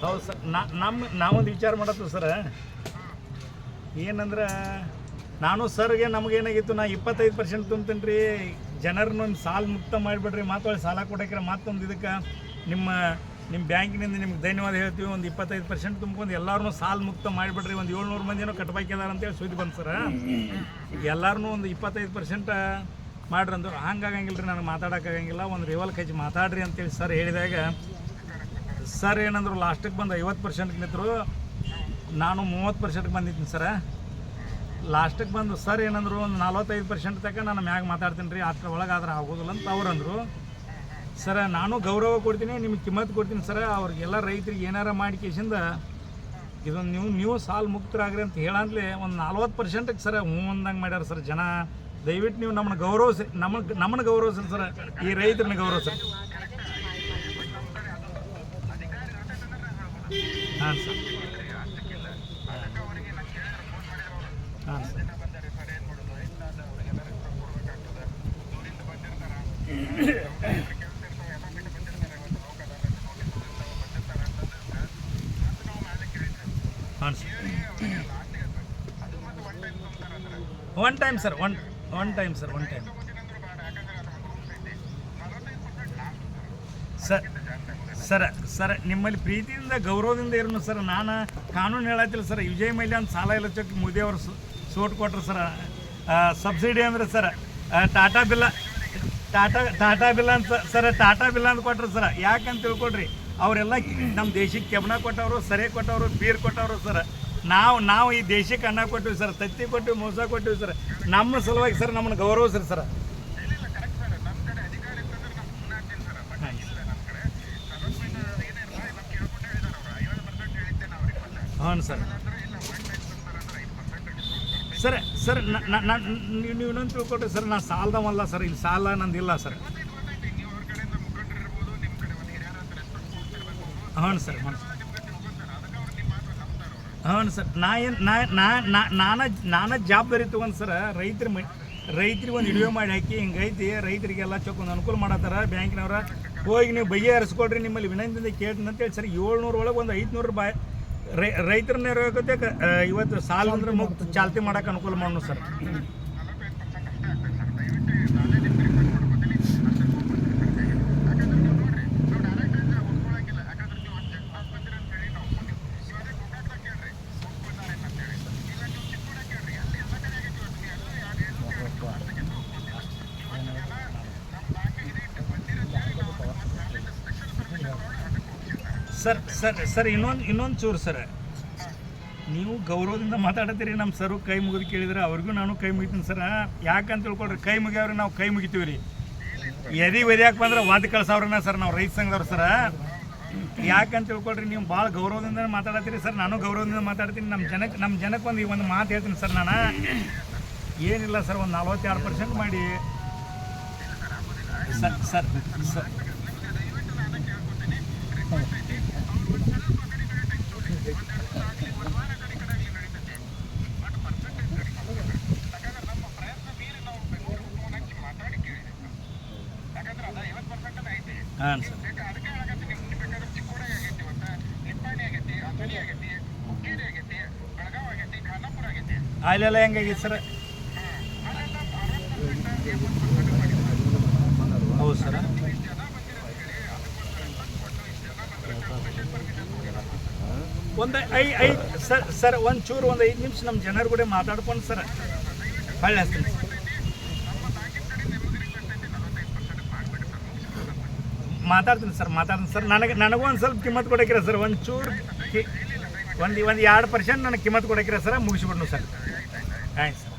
ಹೌದು ಸರ್. ನಾವೊಂದು ವಿಚಾರ ಮಾಡತ್ತು ಸರ್. ಏನಂದ್ರೆ ನಾನು ಸರ್ಗೆ ನಮಗೇನಾಗಿತ್ತು, ನಾ 25% ತುಂಬ್ತೀನಿ ರೀ, ಜನರನ್ನೊಂದು ಸಾಲ ಮುಕ್ತ ಮಾಡಿಬಿಡ್ರಿ, ಮಾತೊಳ್ಳಿ ಸಾಲ ಕೊಡೋಕ್ರೆ ಮತ್ತೊಂದು ಇದಕ್ಕೆ ನಿಮ್ಮ ಬ್ಯಾಂಕಿನಿಂದ ನಿಮ್ಗೆ ಧನ್ಯವಾದ ಹೇಳ್ತೀವಿ, ಒಂದು 25% ತುಂಬ್ಕೊಂಡು ಎಲ್ಲರೂ ಸಾಲ ಮುಕ್ತ ಮಾಡಿಬಿಡ್ರಿ, ಒಂದು 700 ಮಂದಿನೋ ಕಟ್ಬೇಕಿದಾರೆ ಅಂತೇಳಿ ಸುದ್ದಿ ಬಂತು ಸರ್. ಎಲ್ಲರೂ ಒಂದು 25% ಮಾಡ್ರಿ ಅಂದ್ರು. ಹಂಗಾಗಂಗಿಲ್ಲ ರೀ, ನನಗೆ ಮಾತಾಡೋಕ್ಕಾಗಂಗಿಲ್ಲ, ಒಂದು ರಿವಲ್ಕ್ ಹಚ್ಚಿ ಮಾತಾಡ್ರಿ ಅಂತೇಳಿ ಸರ್ ಹೇಳಿದಾಗ ಸರ್ ಏನಂದ್ರು ಲಾಸ್ಟಿಗೆ ಬಂದು 50%ಗೆ ನಿಂತರು. ನಾನು 30%ಗೆ ಬಂದಿದ್ದೀನಿ ಸರ. ಲಾಸ್ಟಿಗೆ ಬಂದು ಸರ್ ಏನಂದ್ರು ಒಂದು 45% ತನಕ ನಾನು ಮ್ಯಾಗ ಮಾತಾಡ್ತೀನಿ ರೀ, ಅಷ್ಟರ ಒಳಗಾದ್ರೆ ಆಗೋದಿಲ್ಲ ಅಂತ ಅವ್ರು ಅಂದರು. ಸರ ನಾನು ಗೌರವ ಕೊಡ್ತೀನಿ, ನಿಮಗೆ ಕಿಮ್ಮತ್ತು ಕೊಡ್ತೀನಿ ಸರ. ಅವ್ರಿಗೆಲ್ಲ ರೈತರಿಗೆ ಏನಾರ ಮಾಡಿ ಕೇಸಿಂದ ಇದೊಂದು ನೀವು ಸಾಲ ಮುಕ್ತರಾಗ್ರಿ ಅಂತ ಹೇಳಂದ್ಲೆ ಒಂದು 40%ಗೆ ಸರ ಹ್ಞೂ ಅಂದಂಗೆ ಮಾಡ್ಯಾರ ಸರ್ ಜನ. ದಯವಿಟ್ಟು ನೀವು ನಮ್ಮನ್ನು ಗೌರವಿಸಿ, ನಮ್ಮನ್ನು ಗೌರವಿಸ್ರಿ ಸರ್, ಈ ರೈತರನ್ನ ಗೌರವಿಸ್ರಿ. ಹಾಂ ಸರ್. ಹಾಂ ಸರ್. ಹಾಂ sir. One time sir, one time sir. Sir ನಿಮ್ಮಲ್ಲಿ ಪ್ರೀತಿಯಿಂದ ಗೌರವದಿಂದ ಇರೋನು ಸರ್. ನಾನು ಕಾನೂನು ಹೇಳತ್ತಿಲ್ಲ ಸರ್. ವಿಜಯ್ ಮಲ್ಯ ಅಂತ ಸಾಲ ಇಲ್ಲ ಚೊಕ್ಕ ಮೋದಿ ಅವರು ಸೋಟ್ ಕೊಟ್ರು ಸರ್. ಸಬ್ಸಿಡಿ ಅಂದರೆ ಸರ್ ಟಾಟಾ ಬಿಲ್ಲ ಅಂತ ಸರ್, ಟಾಟಾ ಬಿಲ್ಲ ಅಂತ ಕೊಟ್ರು ಸರ್. ಯಾಕಂತ ತಿಳ್ಕೊಡ್ರಿ, ಅವರೆಲ್ಲ ನಮ್ಮ ದೇಶಕ್ಕೆ ಕೆಬಣ ಕೊಟ್ಟವರು, ಸರಿ ಕೊಟ್ಟವರು, ಬೀರ್ ಕೊಟ್ಟವರು ಸರ್. ನಾವು ಈ ದೇಶಕ್ಕೆ ಅನ್ನ ಕೊಟ್ಟಿವಿ ಸರ್, ತತ್ತಿ ಕೊಟ್ಟಿವಿ, ಮೋಸ ಕೊಟ್ಟಿವಿ ಸರ್. ನಮ್ಮ ಸಲುವಾಗಿ ಸರ್ ನಮ್ಮನ್ನು ಗೌರವಿಸ್ರಿ ಸರ್. ಹಾಂ ಸರ್. ಸರ್ ನೀವು ಇನ್ನೊಂದು ತಿಳ್ಕೊಟ್ರಿ ಸರ್, ನಾನು ಸಾಲದವಲ್ಲ ಸರ್, ಇಲ್ಲಿ ಸಾಲ ನಂದಿಲ್ಲ ಸರ್. ಹಾಂ ಸರ್. ನಾನು ಜವಾಬ್ದಾರಿ ತೊಗೊಂಡು ಸರ್, ರೈತರಿಗೆ ಒಂದು ವಿಡಿಯೋ ಮಾಡಿ ಹಾಕಿ ಹಿಂಗೈತಿ, ರೈತರಿಗೆಲ್ಲ ಚೊಕ್ಕೊಂದು ಅನುಕೂಲ ಮಾಡತ್ತಾರ ಬ್ಯಾಂಕಿನವ್ರ, ಹೋಗಿ ನೀವು ಬಗೆಹರಿಸ್ಕೊಡ್ರಿ, ನಿಮ್ಮಲ್ಲಿ ವಿನಂತಿಯಿಂದ ಕೇಳ್ತೀನಿ ಅಂತೇಳಿ ಸರ್. 700 ಒಳಗೆ ಒಂದು 500 ರೈತರನ್ನ ಇರೋಕೆ ಇವತ್ತು ಸಾಲ ಅಂದ್ರೆ ಮುಕ್ತ ಚಾಲ್ತಿ ಮಾಡೋಕೆ ಅನುಕೂಲ ಮಾಡೋಣ ಸರ್. ಸರ್ ಇನ್ನೊಂದು ಚೂರು ಸರ್, ನೀವು ಗೌರವದಿಂದ ಮಾತಾಡತ್ತೀರಿ. ನಮ್ಮ ಸರು ಕೈ ಮುಗಿದು ಕೇಳಿದ್ರೆ ಅವ್ರಿಗೂ ನಾನು ಕೈ ಮುಗಿತೀನಿ ಸರ್. ಯಾಕಂತ ತಿಳ್ಕೊಳ್ರಿ, ಕೈ ಮುಗಿಯವ್ರಿ ನಾವು ಕೈ ಮುಗಿತೀವಿ ರೀ. ಎದಿ ಒದ್ಯಾಕೆ ಬಂದ್ರೆ ವಾದ ಕಳ್ಸವ್ರನ್ನ ಸರ್ ನಾವು ರೈತ ಸಂಘದವ್ರು ಸರ. ಯಾಕಂತ ತಿಳ್ಕೊಳ್ರಿ, ನೀವು ಭಾಳ ಗೌರವದಿಂದ ಮಾತಾಡತ್ತೀರಿ ಸರ್. ನಾನು ಗೌರವದಿಂದ ಮಾತಾಡ್ತೀನಿ. ನಮ್ಮ ಜನಕ್ಕೆ ಒಂದು ಮಾತು ಹೇಳ್ತೀನಿ ಸರ್. ನಾನು ಏನಿಲ್ಲ ಸರ್, ಒಂದು 42% ಮಾಡಿ ಸರ್. ಹಾಂ ಸರ್. ಅಲ್ಲೆಲ್ಲ ಹೆಂಗಾಗಿತ್ತು ಸರ್? ಹೌದು ಸರ. ಒಂದು ಸರ್ ಒಂಚೂರು ಒಂದು 5 ನಿಮಿಷ ನಮ್ಮ ಜನರ ಕೂಡ ಮಾತಾಡ್ಕೊಂಡು ಸರ್ ಹೊಳ್ಳಿ ಹಚ್ತೀನಿ ಸರ್. ಮಾತಾಡ್ತೀನಿ ಸರ್. ನನಗೂ ಒಂದು ಸ್ವಲ್ಪ ಕಿಮ್ಮತ್ತು ಕೊಡಕ್ಕಿರ ಸರ್. ಒಂಚೂರು ಒಂದು 2% ನನಗೆ ಕಿಮ್ಮತ್ತು ಕೊಡಕ್ಕಿರ ಸರ್, ಮುಗಿಸ್ಬಿಡ್ನು ಸರ್. ಆಯ್ತು ಸರ್.